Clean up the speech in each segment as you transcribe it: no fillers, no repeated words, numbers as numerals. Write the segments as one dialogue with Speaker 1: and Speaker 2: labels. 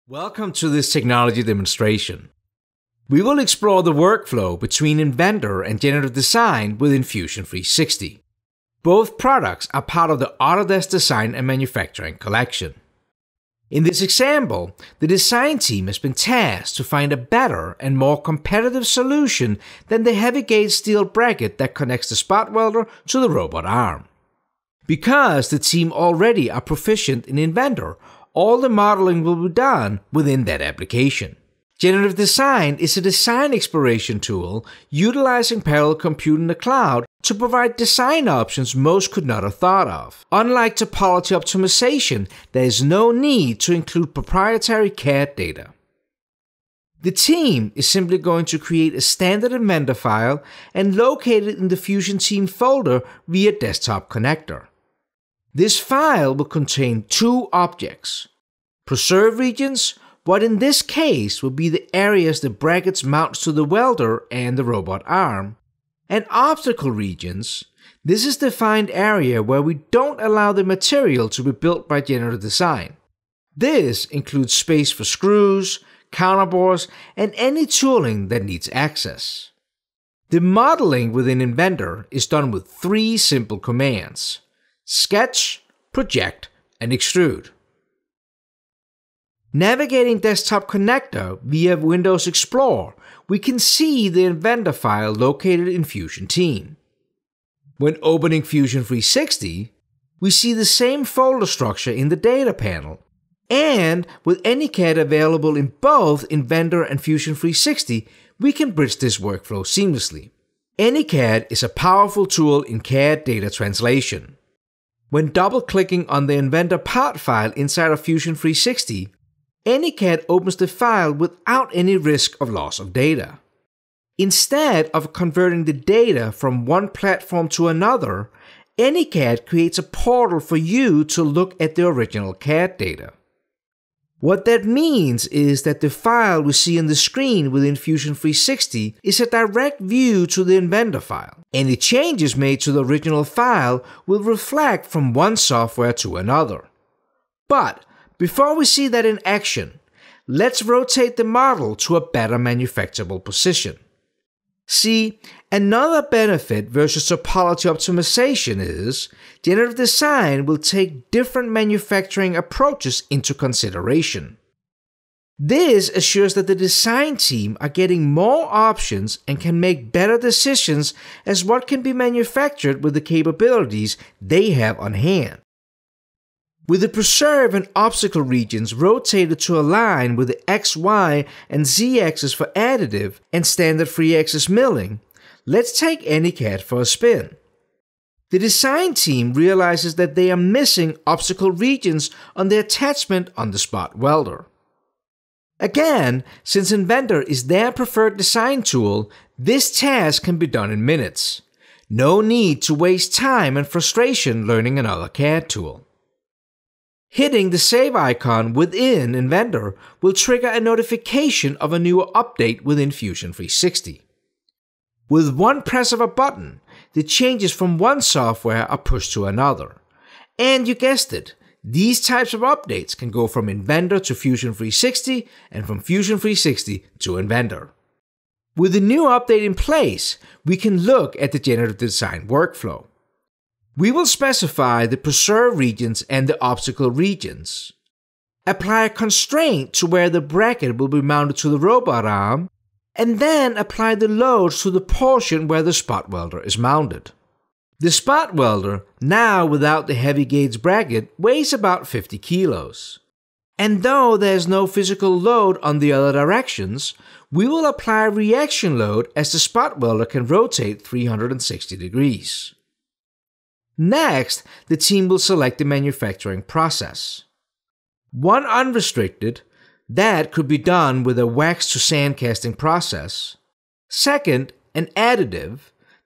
Speaker 1: Welcome to this technology demonstration. We will explore the workflow between Inventor and Generative Design within Fusion 360. Both products are part of the Autodesk Design and Manufacturing collection. In this example, the design team has been tasked to find a better and more competitive solution than the heavy gauge steel bracket that connects the spot welder to the robot arm. Because the team already are proficient in Inventor, all the modeling will be done within that application. Generative Design is a design exploration tool utilizing parallel compute in the cloud to provide design options most could not have thought of. Unlike topology optimization, there is no need to include proprietary CAD data. The team is simply going to create a standard Inventor file and locate it in the Fusion Team folder via Desktop Connector. This file will contain two objects: preserve regions, what in this case will be the areas the brackets mounts to the welder and the robot arm, and obstacle regions. This is the defined area where we don't allow the material to be built by Generative Design. This includes space for screws, counterbores, and any tooling that needs access. The modeling within Inventor is done with three simple commands: sketch, project, and extrude. Navigating Desktop Connector via Windows Explorer, we can see the Inventor file located in Fusion Team. When opening Fusion 360, we see the same folder structure in the data panel, and with any CAD available in both Inventor and Fusion 360, we can bridge this workflow seamlessly. AnyCAD is a powerful tool in CAD data translation. When double-clicking on the Inventor part file inside of Fusion 360, AnyCAD opens the file without any risk of loss of data. Instead of converting the data from one platform to another, AnyCAD creates a portal for you to look at the original CAD data. What that means is that the file we see on the screen within Fusion 360 is a direct view to the Inventor file. Any changes made to the original file will reflect from one software to another. But before we see that in action, let's rotate the model to a better manufacturable position. See, another benefit versus topology optimization is Generative Design will take different manufacturing approaches into consideration. This assures that the design team are getting more options and can make better decisions as what can be manufactured with the capabilities they have on hand. With the preserve and obstacle regions rotated to align with the X, Y, and Z axis for additive and standard 3-axis milling, let's take AnyCAD for a spin. The design team realizes that they are missing obstacle regions on the attachment on the spot welder. Again, since Inventor is their preferred design tool, this task can be done in minutes. No need to waste time and frustration learning another CAD tool. Hitting the save icon within Inventor will trigger a notification of a new update within Fusion 360. With one press of a button, the changes from one software are pushed to another. And you guessed it, these types of updates can go from Inventor to Fusion 360 and from Fusion 360 to Inventor. With the new update in place, we can look at the Generative Design workflow. We will specify the preserve regions and the obstacle regions. Apply a constraint to where the bracket will be mounted to the robot arm, and then apply the loads to the portion where the spot welder is mounted. The spot welder, now without the heavy gauge bracket, weighs about 50 kilos. And though there is no physical load on the other directions, we will apply reaction load as the spot welder can rotate 360 degrees. Next, the team will select the manufacturing process. One unrestricted, that could be done with a wax to sand casting process. Second, an additive,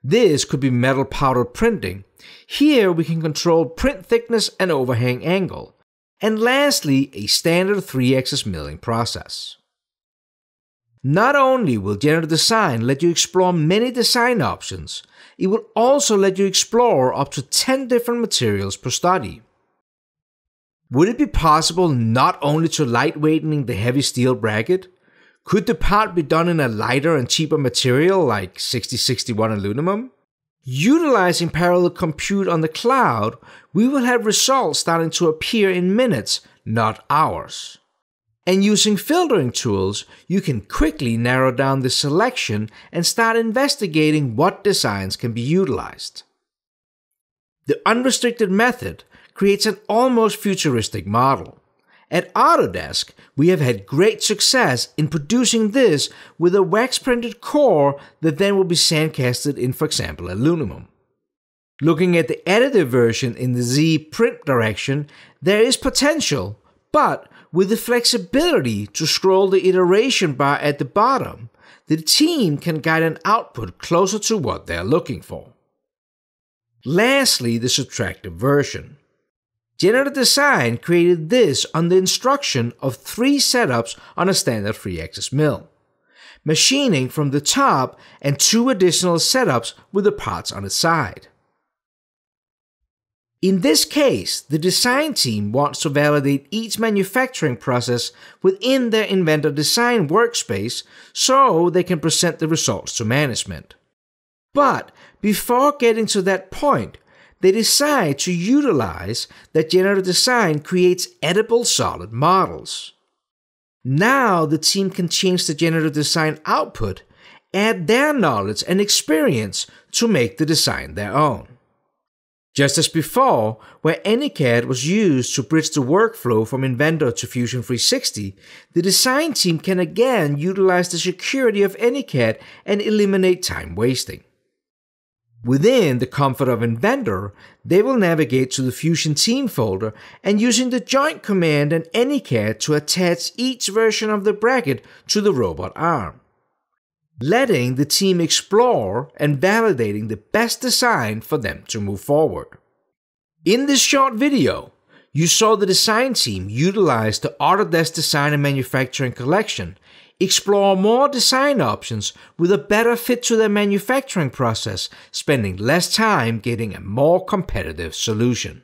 Speaker 1: this could be metal powder printing. Here we can control print thickness and overhang angle. And lastly, a standard 3-axis milling process. Not only will Generative Design let you explore many design options, it will also let you explore up to 10 different materials per study. Would it be possible not only to lightweighten the heavy steel bracket? Could the part be done in a lighter and cheaper material like 6061 aluminum? Utilizing parallel compute on the cloud, we will have results starting to appear in minutes, not hours. And using filtering tools, you can quickly narrow down the selection and start investigating what designs can be utilized. The unrestricted method creates an almost futuristic model. At Autodesk, we have had great success in producing this with a wax-printed core that then will be sandcasted in, for example, aluminum. Looking at the additive version in the Z print direction, there is potential, but with the flexibility to scroll the iteration bar at the bottom, the team can guide an output closer to what they're looking for. Lastly, the subtractive version. Generative Design created this on the instruction of 3 setups on a standard 3-axis mill, machining from the top and 2 additional setups with the parts on its side. In this case, the design team wants to validate each manufacturing process within their Inventor design workspace so they can present the results to management. But before getting to that point, they decide to utilize that Generative Design creates edible solid models. Now the team can change the Generative Design output, add their knowledge and experience to make the design their own. Just as before, where AnyCAD was used to bridge the workflow from Inventor to Fusion 360, the design team can again utilize the security of AnyCAD and eliminate time wasting. Within the comfort of Inventor, they will navigate to the Fusion Team folder and using the joint command and AnyCAD to attach each version of the bracket to the robot arm, letting the team explore and validating the best design for them to move forward. In this short video, you saw the design team utilize the Autodesk Design and Manufacturing Collection, explore more design options with a better fit to their manufacturing process, spending less time getting a more competitive solution.